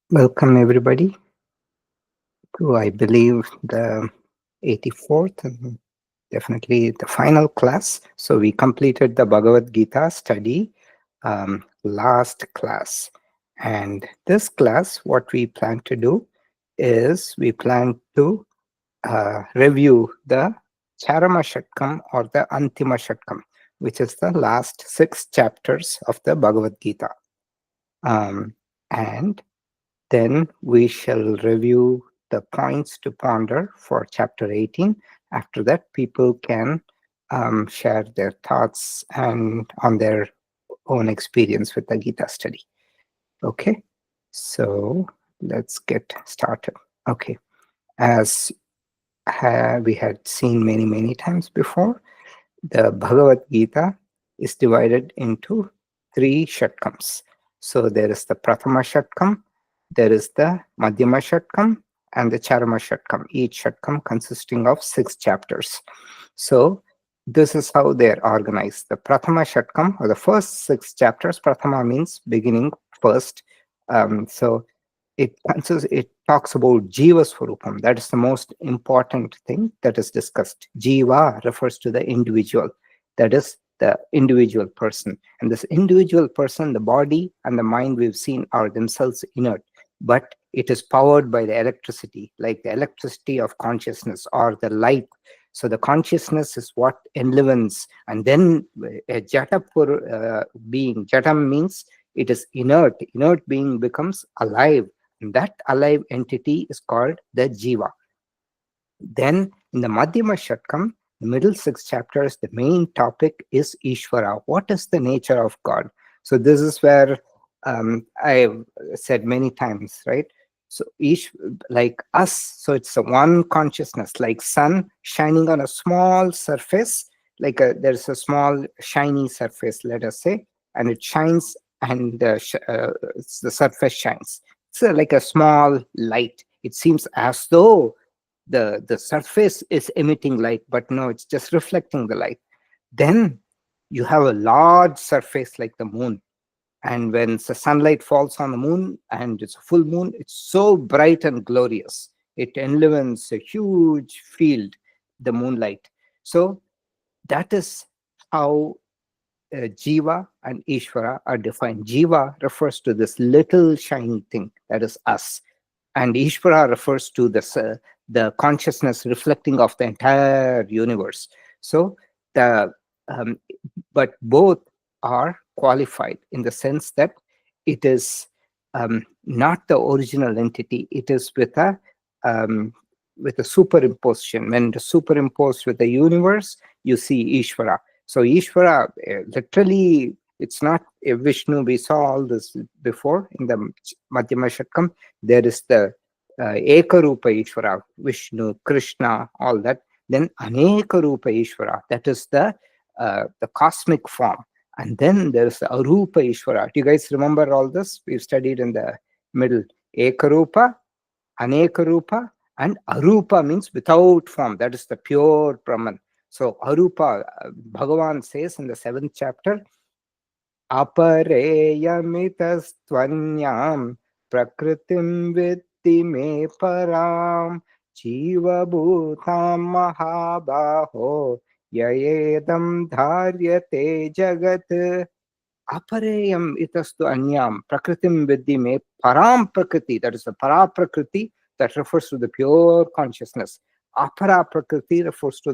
Welcome, everybody, to, I believe, the 84th and definitely the final class. So, we completed the Bhagavad Gita study last class. And this class, what we plan to do is we plan to review the Charama Shatkam or the Antima Shatkam, which is the last 6 chapters of the Bhagavad Gita. And then we shall review the points to ponder for chapter 18. After that, people can share their thoughts and on their own experience with the Gita study. Okay, so let's get started. Okay, as we had seen many times before, the Bhagavad Gita is divided into 3 Shatkams. So there is the Prathama Shatkam, there is the Madhyama Shatkam, and the Charama Shatkam, each Shatkam consisting of 6 chapters. So this is how they are organized. The Prathama Shatkam, or the first 6 chapters, Prathama means beginning, first. So it talks about Jiva Swarupam. That is the most important thing that is discussed. Jiva refers to the individual, that is the individual person. And this individual person, the body and the mind we've seen are themselves inert, but it is powered by the electricity, like the electricity of consciousness or the light. So the consciousness is what enlivens, and then a Jata being, Jatam means it is inert. Inert being becomes alive. And that alive entity is called the Jiva. Then in the Madhyama Shatkam, the middle 6 chapters, the main topic is Ishvara. What is the nature of God? So this is where I've said many times, right? So like us, so it's a one consciousness, like sun shining on a small surface, like there's a small shiny surface, let us say, and it shines, and the surface shines. It's like a small light. It seems as though the surface is emitting light, but no, it's just reflecting the light. Then you have a large surface like the moon, and when the sunlight falls on the moon and it's a full moon, it's so bright and glorious. It enlivens a huge field, the moonlight. So that is how Jiva and Ishvara are defined. Jiva refers to this little shiny thing, that is us, and Ishvara refers to the consciousness reflecting of the entire universe. So the um, but both are qualified in the sense that it is not the original entity. It is um, with a superimposition. When it's superimposed with the universe, you see Ishvara. So Ishvara, literally, it's not a Vishnu. We saw all this before in the Madhyama Shatkam. There is the Ekarupa Ishvara, Vishnu, Krishna, all that. Then Anekarupa Ishvara, that is the cosmic form. And then there's the Arupa Ishvara. Do you guys remember all this? We've studied in the middle. Ekarupa, Anekarupa, and Arupa means without form. That is the pure Brahman. So Arupa, Bhagavan says in the 7th chapter, अपरेयमितस्त्वन्यां प्रकृतिं वित्ति मे परां जीवभूतां महाबाहो ययेदं धार्यते जगत् aparayam itastu anyam prakritim vidhi me param prakriti. That is the para prakriti that refers to the pure consciousness. Apara prakriti refers to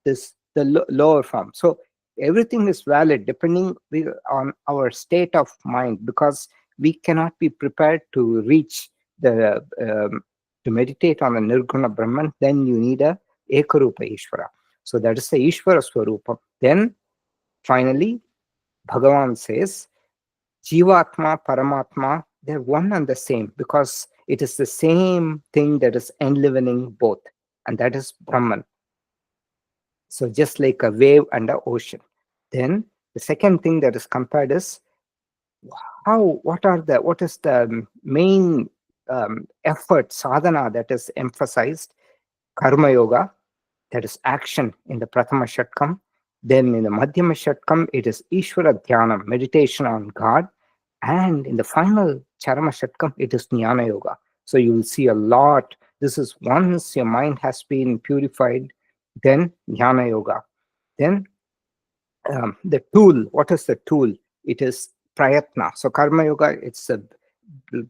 the lower form. So everything is valid depending on our state of mind, because we cannot be prepared to reach the to meditate on the nirguna Brahman. Then you need a ekarupa Ishvara. So that is the Ishvara Swarupa. Then finally Bhagavan says, Jivatma, Paramatma, they're one and the same, because it is the same thing that is enlivening both, and that is Brahman. So just like a wave and an ocean. Then the second thing that is compared is what is the main effort, sadhana, that is emphasized? Karma yoga, that is action in the Prathama Shatkam. Then in the Madhyama Shatkam, it is Ishvara Dhyanam, meditation on God. And in the final Charama Shatkam, it is Jnana Yoga. So you will see a lot. This is once your mind has been purified, then Jnana Yoga. Then the tool, what is the tool? It is Prayatna. So Karma Yoga, it's a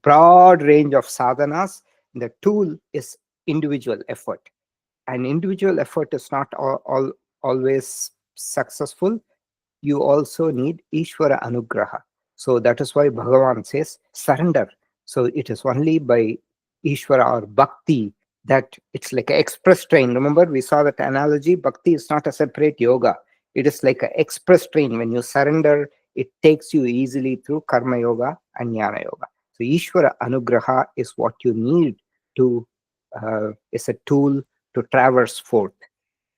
broad range of sadhanas. The tool is individual effort. And individual effort is not always successful. You also need Ishvara Anugraha. So that is why Bhagavan says surrender. So it is only by Ishvara or Bhakti that it's like an express train. Remember, we saw that analogy. Bhakti is not a separate yoga. It is like an express train. When you surrender, it takes you easily through Karma Yoga and Jnana Yoga. So Ishvara Anugraha is what you need to, is a tool to traverse forth.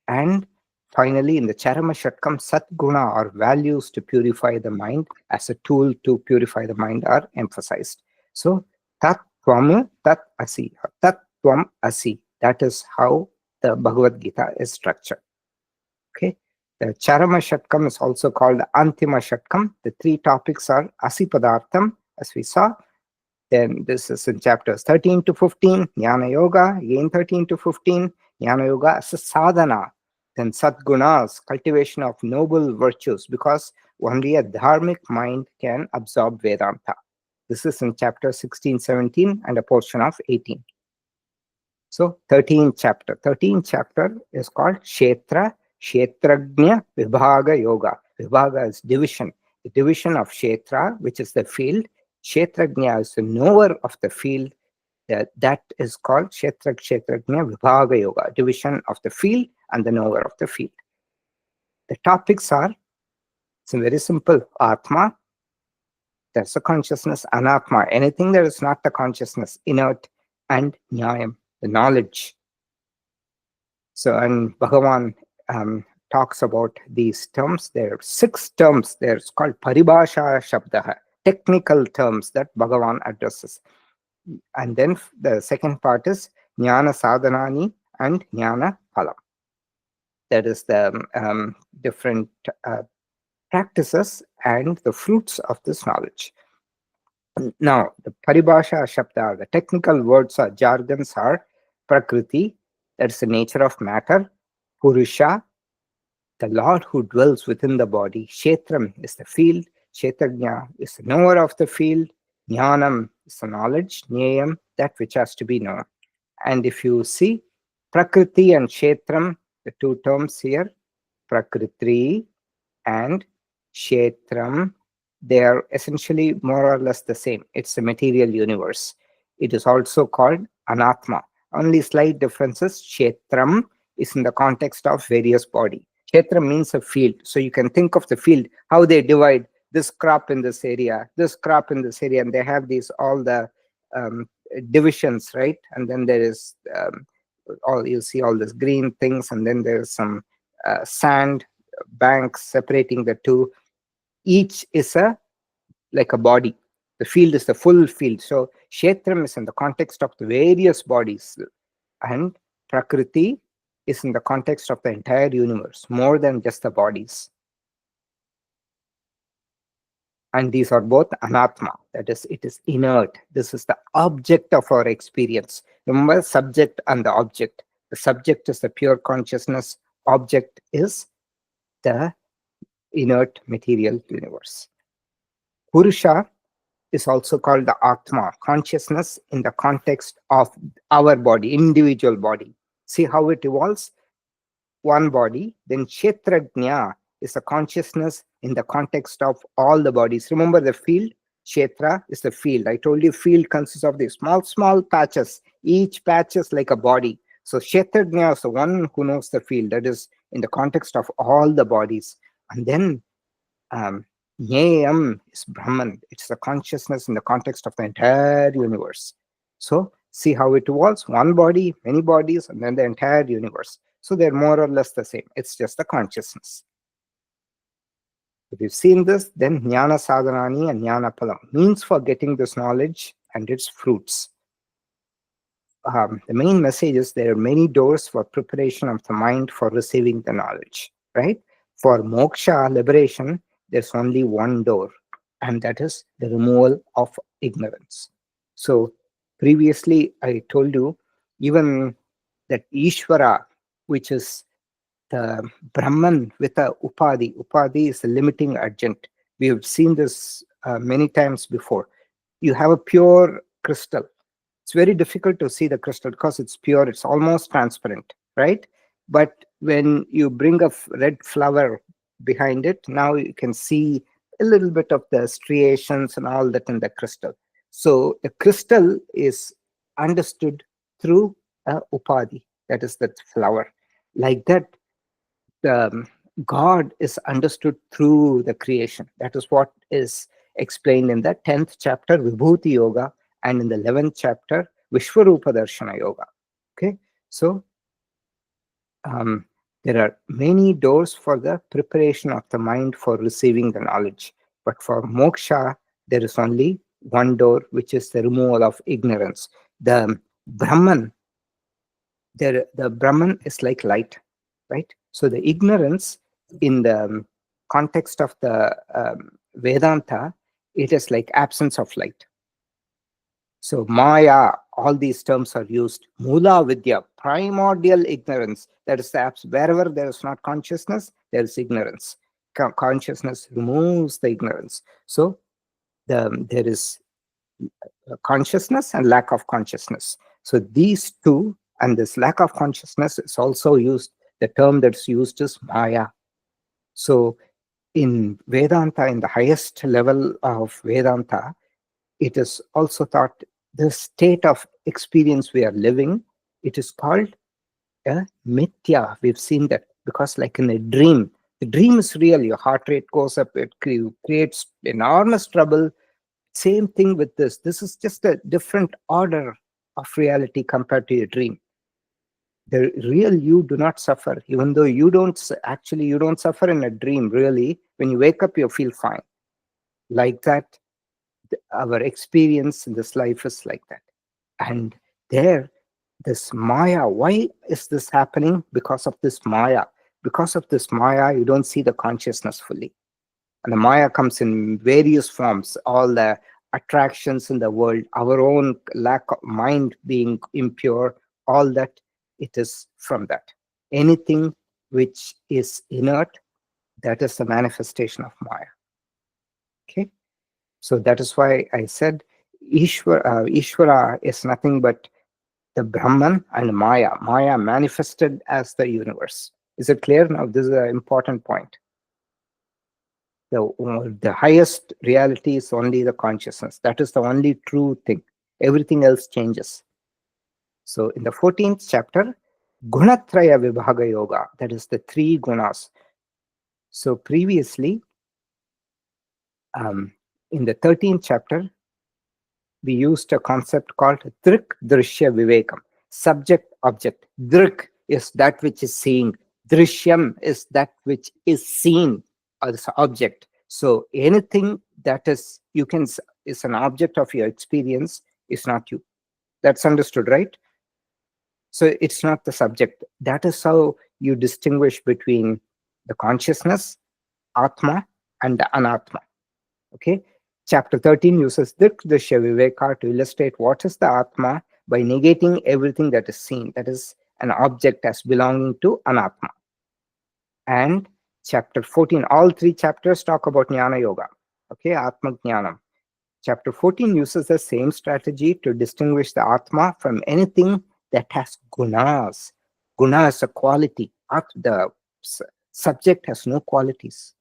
And finally, in the Charama Shatkam, Satguna or values to purify the mind as a tool to purify the mind are emphasized. So, Tat Tvam Tat Asi, Tat Tvam Asi. That is how the Bhagavad Gita is structured. Okay. The Charama Shatkam is also called Antima Shatkam. The three topics are Asi Padartham, as we saw. Then this is in chapters 13 to 15, Jnana Yoga, again 13 to 15, Jnana Yoga as a sadhana. Then Sadgunas, cultivation of noble virtues, because only a dharmic mind can absorb Vedanta. This is in chapter 16, 17, and a portion of 18. So 13th chapter is called Kshetra, Kshetrajna Vibhaga Yoga. Vibhaga is division. The division of Kshetra, which is the field. Kshetrajna is the knower of the field. That is called Kshetrajna Vibhaga Yoga, division of the field and the knower of the field. The topics are, it's very simple. Atma, that's a consciousness. Anatma, anything that is not the consciousness, inert, and Nyayam, the knowledge. So, and Bhagavan talks about these terms. There are 6 terms. There's called Paribhasha Shabdaha, technical terms that Bhagavan addresses. And then the second part is Jnana Sadhanani and Jnana Phalam. That is the different practices and the fruits of this knowledge. Now, the Paribhasha Shabda, the technical words or jargons are Prakriti, that's the nature of matter, Purusha, the Lord who dwells within the body, Kshetram is the field, Kshetrajna is the knower of the field, Jnanam is the knowledge, Jnayam, that which has to be known. And if you see Prakriti and Kshetram, the two terms here, Prakriti and Kshetram, they are essentially more or less the same. It's a material universe. It is also called Anatma. Only slight differences. Kshetram is in the context of various body. Kshetra means a field. So you can think of the field, how they divide this crop in this area, this crop in this area, and they have these, all the divisions, right? And then there is all, you see all these green things, and then there's some sand banks separating the two. Each is like a body. The field is the full field. So Kshetram is in the context of the various bodies, and Prakriti is in the context of the entire universe, more than just the bodies. And these are both anatma, that is, it is inert. This is the object of our experience. Remember, subject and the object. The subject is the pure consciousness, object is the inert material universe. Purusha is also called the Atma, consciousness in the context of our body, individual body. See how it evolves? One body, then Kshetrajna is a consciousness in the context of all the bodies. Remember the field? Kshetra is the field. I told you field consists of these small patches. Each patch is like a body. So Kshetrajna is the one who knows the field. That is in the context of all the bodies. And then Jnayam is Brahman. It's the consciousness in the context of the entire universe. So see how it evolves. One body, many bodies, and then the entire universe. So they're more or less the same. It's just the consciousness. If you've seen this, then Jnana Sadhanani and Jnana Phalam means for getting this knowledge and its fruits. The main message is there are many doors for preparation of the mind for receiving the knowledge, right? For moksha, liberation, there's only one door, and that is the removal of ignorance. So previously I told you, even that Ishvara, which is the Brahman with a Upadhi. Upadhi is a limiting agent. We have seen this many times before. You have a pure crystal. It's very difficult to see the crystal because it's pure, it's almost transparent, right? But when you bring a red flower behind it, now you can see a little bit of the striations and all that in the crystal. So the crystal is understood through a upadhi, that is that flower. Like that, the God is understood through the creation. That is what is explained in the 10th chapter, Vibhuti Yoga, and in the 11th chapter, Vishwarupa Darshana Yoga. Okay, so um, there are many doors for the preparation of the mind for receiving the knowledge. But for moksha, there is only one door, which is the removal of ignorance. The Brahman, the Brahman is like light, right? So the ignorance in the context of the Vedanta, it is like absence of light. So Maya, all these terms are used. Mula Vidya, primordial ignorance. That is the wherever there is not consciousness, there is ignorance. Consciousness removes the ignorance. So there is consciousness and lack of consciousness. So these two, and this lack of consciousness is also used, the term that's used is Maya. So in Vedanta, in the highest level of Vedanta, it is also thought the state of experience we are living, it is called a mithya. We've seen that because like in a dream, the dream is real, your heart rate goes up, it creates enormous trouble. Same thing with this. This is just a different order of reality compared to your dream. The real you do not suffer, even though you don't actually, you don't suffer in a dream. Really, when you wake up, you feel fine. Like that, our experience in this life is like that. And there, this Maya, why is this happening? Because of this Maya. Because of this Maya, you don't see the consciousness fully. And the Maya comes in various forms, all the attractions in the world, our own lack of mind being impure, all that, it is from that. Anything which is inert, that is the manifestation of Maya. Okay? So that is why I said Ishvara is nothing but the Brahman and Maya. Maya manifested as the universe. Is it clear now? This is an important point. The highest reality is only the consciousness. That is the only true thing. Everything else changes. So in the 14th chapter, Gunatraya Vibhaga Yoga, that is the three gunas. So previously, in the 13th chapter, we used a concept called Drik Drishya Vivekam. Subject, object. Drik is that which is seeing. Drishyam is that which is seen as object. So anything that is is an object of your experience is not you. That's understood, right? So it's not the subject. That is how you distinguish between the consciousness, Atma, and the Anatma. Okay. Chapter 13 uses Dirkdrishya Viveka to illustrate what is the Atma by negating everything that is seen, that is an object, as belonging to Anatma. And chapter 14, all three chapters talk about Jnana Yoga. Okay, Atma Jnanam. Chapter 14 uses the same strategy to distinguish the Atma from anything that has gunas. Guna is a quality. The subject has no qualities.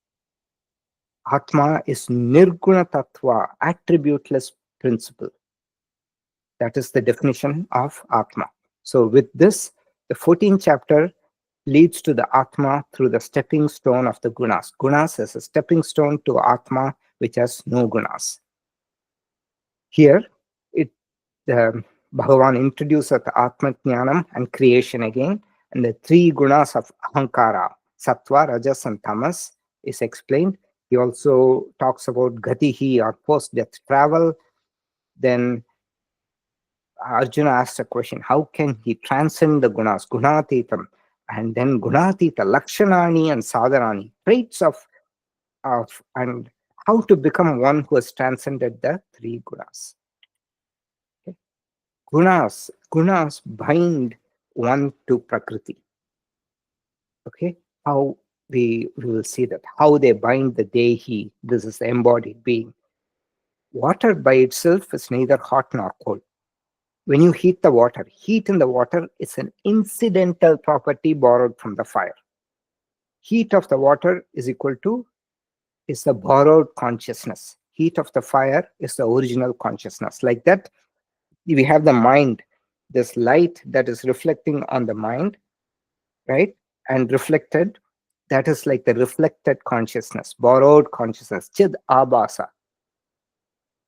Atma is Nirguna Tattva, attributeless principle. That is the definition of Atma. So with this, the 14th chapter leads to the Atma through the stepping stone of the Gunas. Gunas is a stepping stone to Atma, which has no Gunas. Here, Bhagavan introduces the Atma Jnanam and creation again, and the three gunas of Ahankara, Sattva, Rajas, and Tamas is explained. He also talks about Gatihi, or post-death travel. Then Arjuna asks a question, how can he transcend the gunas, Gunatitam? And then Gunatita, Lakshanani and Sadharani, traits of and how to become one who has transcended the three gunas. Okay? Gunas bind one to Prakriti. Okay, how we will see that, how they bind the Dehi. This is the embodied being. Water by itself is neither hot nor cold. When you heat the water, heat in the water is an incidental property borrowed from the fire. Heat of the water is the borrowed consciousness. Heat of the fire is the original consciousness. Like that, we have the mind, this light that is reflecting on the mind, right? And reflected, that is like the reflected consciousness, borrowed consciousness, chid abhasa.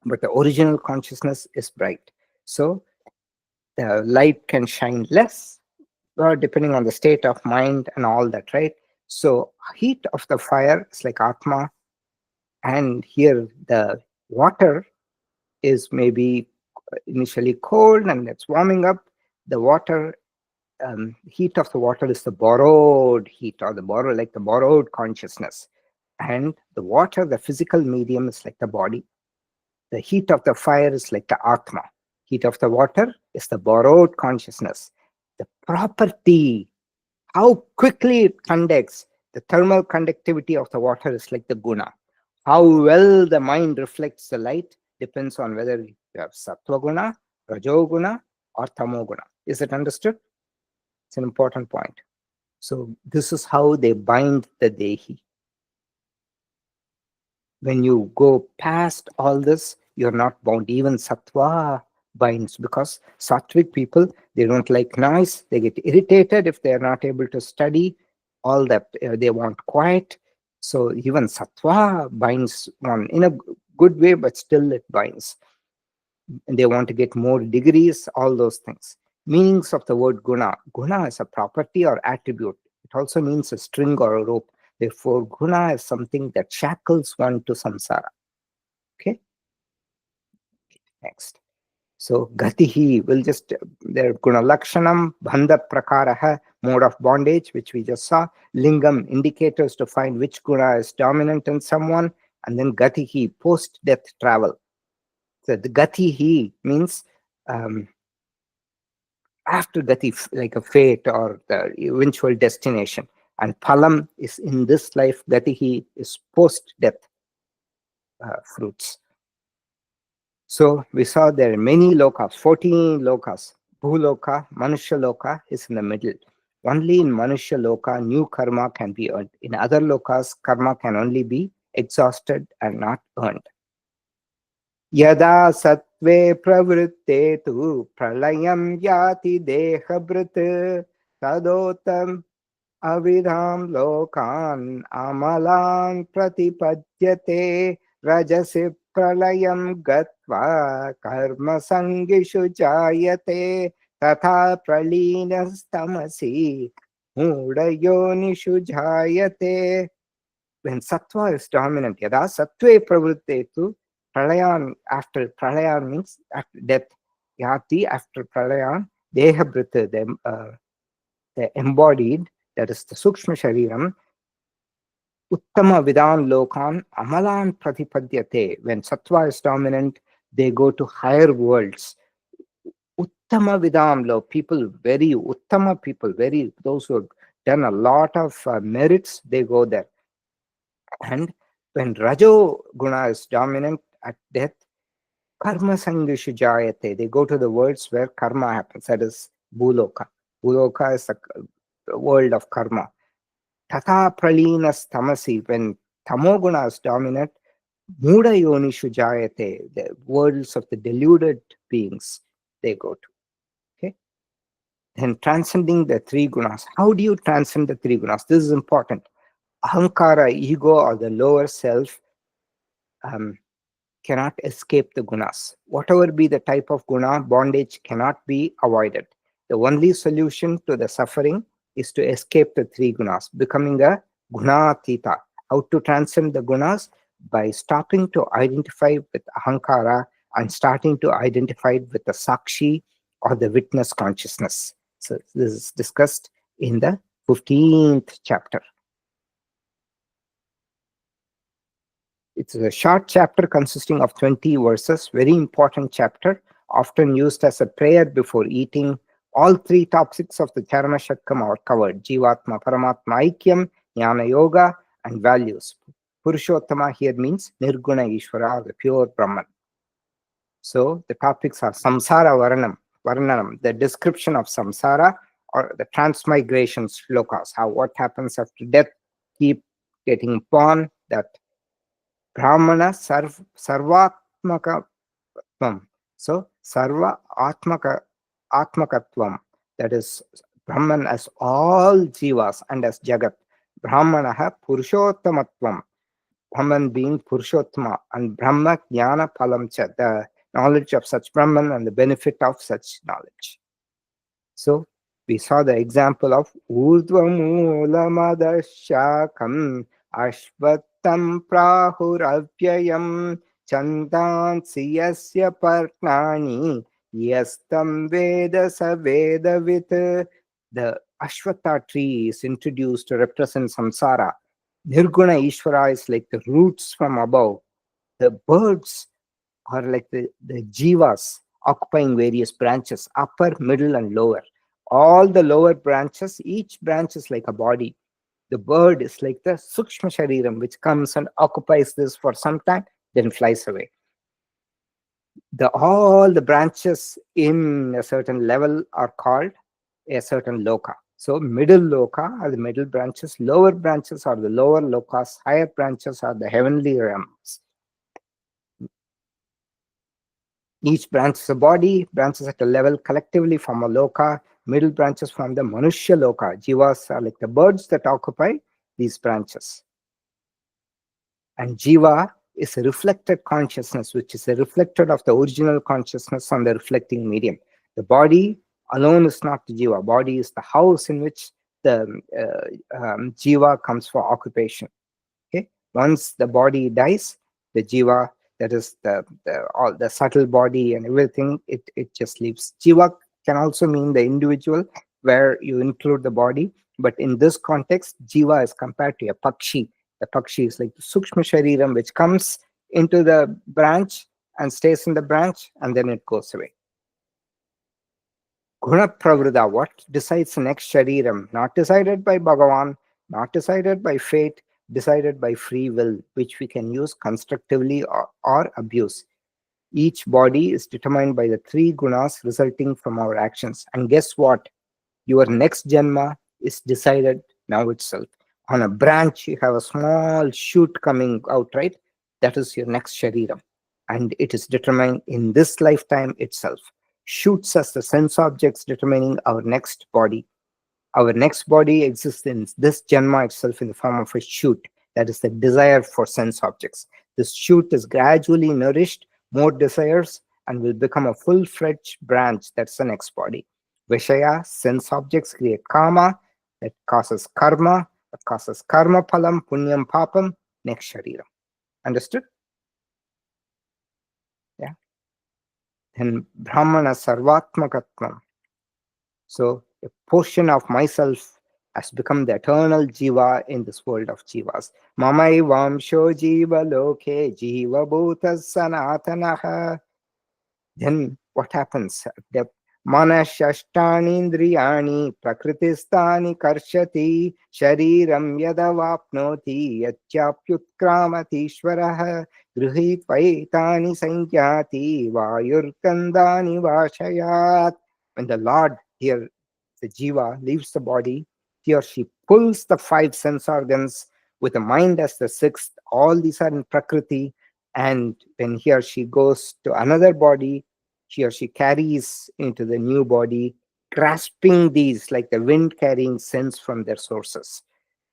But the original consciousness is bright. So the light can shine less, depending on the state of mind and all that, right? So heat of the fire is like Atma, and here the water is maybe initially cold and it's warming up. The water, heat of the water is the borrowed heat, or the borrowed consciousness. And the water, the physical medium, is like the body. The heat of the fire is like the Atma. Heat of the water is the borrowed consciousness. The property, how quickly it conducts, the thermal conductivity of the water is like the guna. How well the mind reflects the light depends on whether you have sattva guna, rajo guna, or tamo guna. Is it understood? It's an important point. So this is how they bind the Dehi. When you go past all this, you're not bound. Even sattva binds, because sattvic people, they don't like noise. They get irritated if they're not able to study. All that, they want quiet. So even sattva binds one in a good way, but still it binds. And they want to get more degrees, all those things. Meanings of the word guna. Guna is a property or attribute. It also means a string or a rope. Therefore, guna is something that shackles one to samsara. Okay, next. So, gatihi will just, their guna lakshanam, bhandha prakaraha, mode of bondage, which we just saw, lingam, indicators to find which guna is dominant in someone, and then gatihi, post-death travel. So, the gatihi means after gati, like a fate or the eventual destination. And phalam is in this life, gatihi is post-death fruits. So we saw there are many lokas, 14 lokas. Bhuloka, Manusha Loka is in the middle. Only in Manusha Loka, new karma can be earned. In other lokas, karma can only be exhausted and not earned. Yada sattve pravritte tu pralayam yati dehabrit tadotam avidham lokan amalan pratipadyate rajasi pralayam gatva karma sangishu jayate tatha praleenastamasi mudayonishu jayate. When sattva is dominant, yada sattve pravrittetu pralayan, after pralayan means after death, yati, after pralayan, dehabhrita, the embodied, that is the sukshma shariram, uttama vidam lokan amalan pratipadyate. When sattva is dominant, they go to higher worlds. Uttama vidam lo, people, very uttama people, very, those who have done a lot of merits, they go there. And when rajo guna is dominant at death, karma sangishu jayate, they go to the worlds where karma happens, that is bhuloka. Bhuloka is the world of karma. Tatha pralinas tamasi, when tamoguna is dominant, muda yonishu jayate, the worlds of the deluded beings, they go to. Okay. Then transcending the three gunas. How do you transcend the three gunas? This is important. Ahankara, ego, or the lower self, cannot escape the gunas. Whatever be the type of guna, bondage cannot be avoided. The only solution to the suffering is to escape the three gunas, becoming a gunatita. How to transcend the gunas? By stopping to identify with ahankara and starting to identify with the sakshi, or the witness consciousness. So this is discussed in the 15th chapter. It's a short chapter consisting of 20 verses, very important chapter, often used as a prayer before eating. All three topics of the Charana Shatkam are covered: Jivatma, Paramatma, Aikyam, Jnana Yoga, and values. Purushottama here means Nirguna Ishvara, the pure Brahman. So the topics are Samsara Varnanam, the description of Samsara, or the transmigration slokas, how what happens after death, keep getting born, that Brahmana Sarvatmakatvam. So Sarva Atmakatvam, that is Brahman as all jivas and as Jagat. Brahmanaha Purushottamatvam, Brahman being Purushottama, and Brahma Jnana Palamcha, the knowledge of such Brahman and the benefit of such knowledge. So we saw the example of Urdhvamulamadasyakam Ashvattam Prahuravyayam Chandansi Yasya Partnani Yastam Veda Savedavit. The Ashwatha tree is introduced to represent samsara. Nirguna Ishvara is like the roots from above. The birds are like the jivas occupying various branches, upper, middle, and lower. All the lower branches, each branch is like a body. The bird is like the Sukshma Shariram, which comes and occupies this for some time, then flies away. All the branches in a certain level are called a certain loka. So middle loka are the middle branches, lower branches are the lower lokas, higher branches are the heavenly realms. Each branch is a body, branches at a level collectively form a loka, middle branches form the Manushya loka. Jivas are like the birds that occupy these branches. And Jiva is a reflected consciousness, which is a reflected of the original consciousness on the reflecting medium. The body alone is not the Jiva. Body is the house in which the Jiva comes for occupation. Okay? Once the body dies, the Jiva, that is all the subtle body and everything, it just leaves. Jiva can also mean the individual, where you include the body, but in this context, Jiva is compared to a Pakshi. The Pakshi is like the Sukshma Shariram, which comes into the branch and stays in the branch, and then it goes away. Guna Pravrida, what decides the next Shariram? Not decided by Bhagavan, not decided by fate, decided by free will, which we can use constructively or abuse. Each body is determined by the three gunas resulting from our actions. And guess what? Your next Janma is decided now itself. On a branch, you have a small shoot coming out, right? That is your next Shariram. And it is determined in this lifetime itself. Shoots as the sense objects determining our next body. Our next body exists in this Janma itself in the form of a shoot. That is the desire for sense objects. This shoot is gradually nourished, more desires, and will become a full-fledged branch. That's the next body. Vishaya, sense objects create karma, that causes karma, phalam, punyam, papam, next shariram. Understood? Yeah. Then Brahmana Sarvatmakatvam. So a portion of myself has become the eternal jiva in this world of jivas. Mamai vamsho jiva loke jiva bhutas sanatanaha. Then what happens? The manashashtani indriyani prakritistani karshati shariram yadavapnoti yatyapyutkramati ishvaraha grihitvaitani sanjati vayurkandani vashayat. When the Lord, here the jiva, leaves the body, he or she pulls the five sense organs with the mind as the sixth. All these are in prakriti. And when he or she goes to another body, he or she carries into the new body, grasping these like the wind carrying sense from their sources.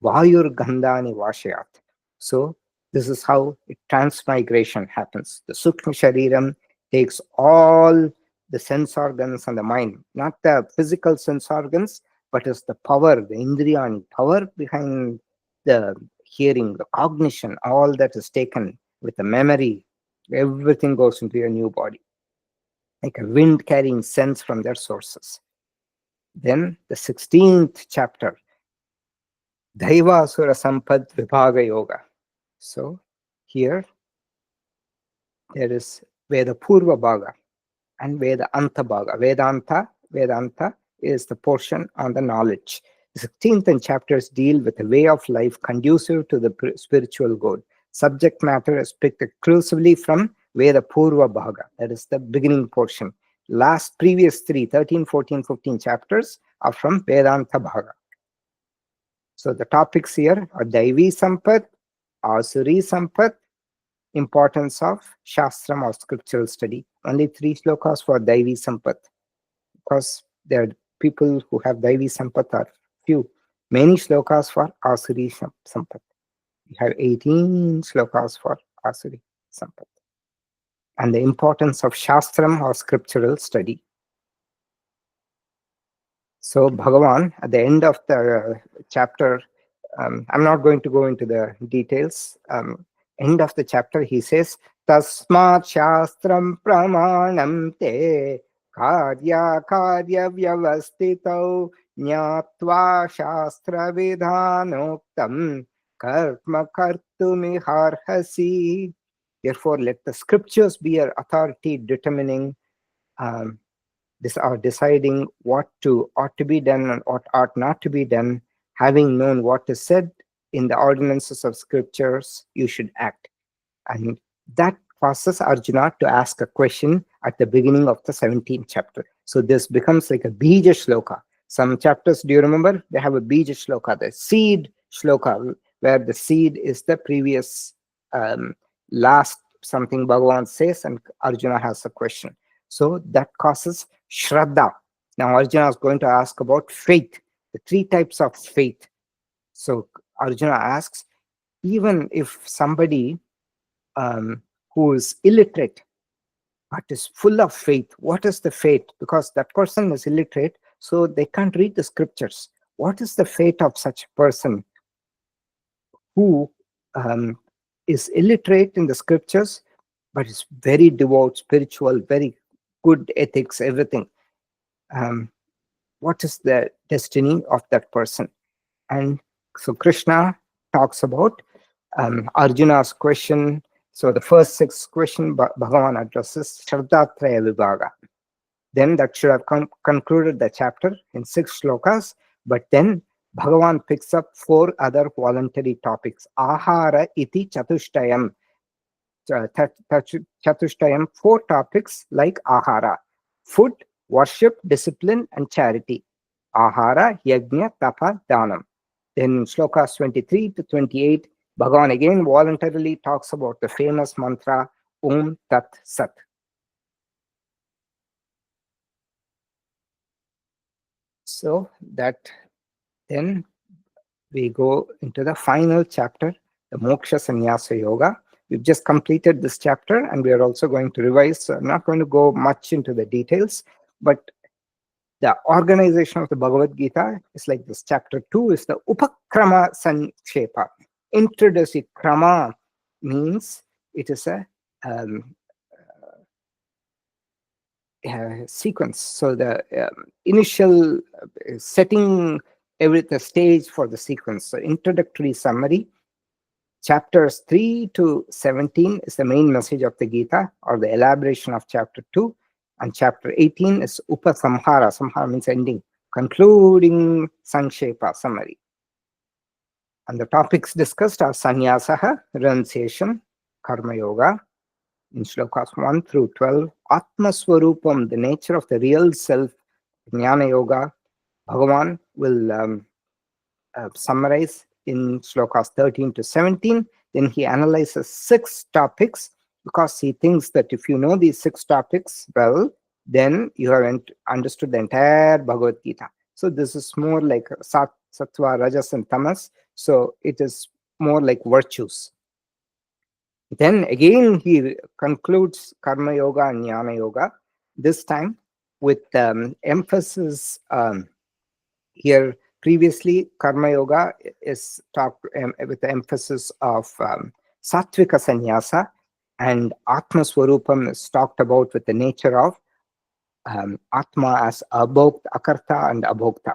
Vayur Gandhani Vashayat. So this is how transmigration happens. The Sukshma Shariram takes all the sense organs and the mind, not the physical sense organs, but is the power, the Indriyani, power behind the hearing, the cognition, all that is taken with the memory. Everything goes into your new body, like a wind carrying sense from their sources. Then the 16th chapter, Daiva Asura Sampad Vibhaga Yoga. So here there is Veda Purva Bhaga and Veda Anta Bhaga. Vedanta is the portion on the knowledge. The 16th and chapters deal with a way of life conducive to the spiritual goal. Subject matter is picked exclusively from Veda Purva Bhaga, that is the beginning portion. Previous 13, 14, 15 chapters are from Vedanta Bhaga. So the topics here are Daivi Sampat, Asuri Sampat, importance of Shastram or scriptural study. Only 3 slokas for Daivi Sampat, because there are people who have Daivi Sampat are few. Many slokas for Asuri Sampat. We have 18 slokas for Asuri Sampat. And the importance of Shastram or scriptural study. So Bhagavan, at the end of the chapter, I'm not going to go into the details. End of the chapter, he says, Tasmat Shastram Pramanam Te Karya Vyavastito Nyatva Shastra Vidhanoktam Karma Kartumiharhasi. Therefore, let the scriptures be your authority determining deciding what ought to be done and what ought not to be done. Having known what is said in the ordinances of scriptures, you should act. And that causes Arjuna to ask a question at the beginning of the 17th chapter. So this becomes like a bija shloka. Some chapters, do you remember? They have a bija shloka, the seed shloka, where the seed is the previous last something Bhagavan says and Arjuna has a question. So that causes Shraddha. Now Arjuna is going to ask about faith, the 3 types of faith. So Arjuna asks, even if somebody who is illiterate but is full of faith, what is the faith? Because that person is illiterate, so they can't read the scriptures. What is the fate of such a person who is illiterate in the scriptures but is very devout, spiritual, very good ethics, everything? What is the destiny of that person? And so Krishna talks about Arjuna's question. So the first 6 questions Bhagavan addresses Shraddhatraya Vibhaga. Then that should have concluded the chapter in 6 shlokas, but then Bhagavan picks up 4 other voluntary topics. Ahara iti chatushtayam. Chatushtayam, 4 topics like ahara: food, worship, discipline, and charity. Ahara, yajna, tapa, danam. Then shlokas 23 to 28, Bhagavan again voluntarily talks about the famous mantra Om Tat Sat. So that then we go into the final chapter, the Moksha Sannyasa Yoga. We've just completed this chapter and we are also going to revise. So I'm not going to go much into the details, but the organization of the Bhagavad Gita is like this. Chapter 2 is the Upakrama Sankshepa. Introducing krama means it is a sequence. So the initial setting the stage for the sequence. So introductory summary. Chapters 3 to 17 is the main message of the Gita, or the elaboration of chapter 2. And chapter 18 is Upasamhara. Samhara means ending, concluding Sankshepa, summary. And the topics discussed are Sannyasaha, renunciation, Karma Yoga, in shlokas 1 through 12, Atma Swarupam, the nature of the real self, Jnana Yoga. Bhagavan will summarize in shlokas 13 to 17. Then he analyzes 6 topics, because he thinks that if you know these 6 topics well, then you have understood the entire Bhagavad Gita. So this is more like Sattva, Rajas, and Tamas. So it is more like virtues. Then again, he concludes Karma Yoga and Jnana Yoga, this time with emphasis here. Previously, Karma Yoga is talked with the emphasis of Sattvika Sannyasa, and Atma Swarupam is talked about with the nature of Atma as Abhokta, Akarta and Abhokta,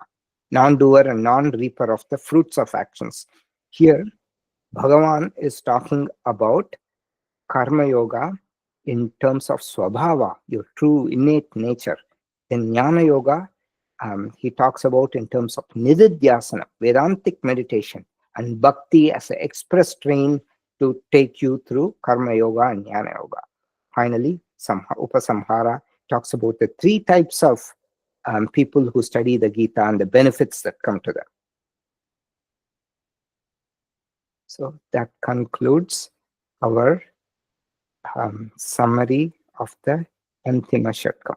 non-doer and non-reaper of the fruits of actions. Here, Bhagavan is talking about Karma Yoga in terms of Swabhava, your true innate nature. In Jnana Yoga, he talks about in terms of Nididhyasana, Vedantic meditation, and Bhakti as an express train to take you through Karma Yoga and Jnana Yoga. Finally, Upasamhara talks about the three types of people who study the Gita and the benefits that come to them. So that concludes our summary of the Antima Shatkam.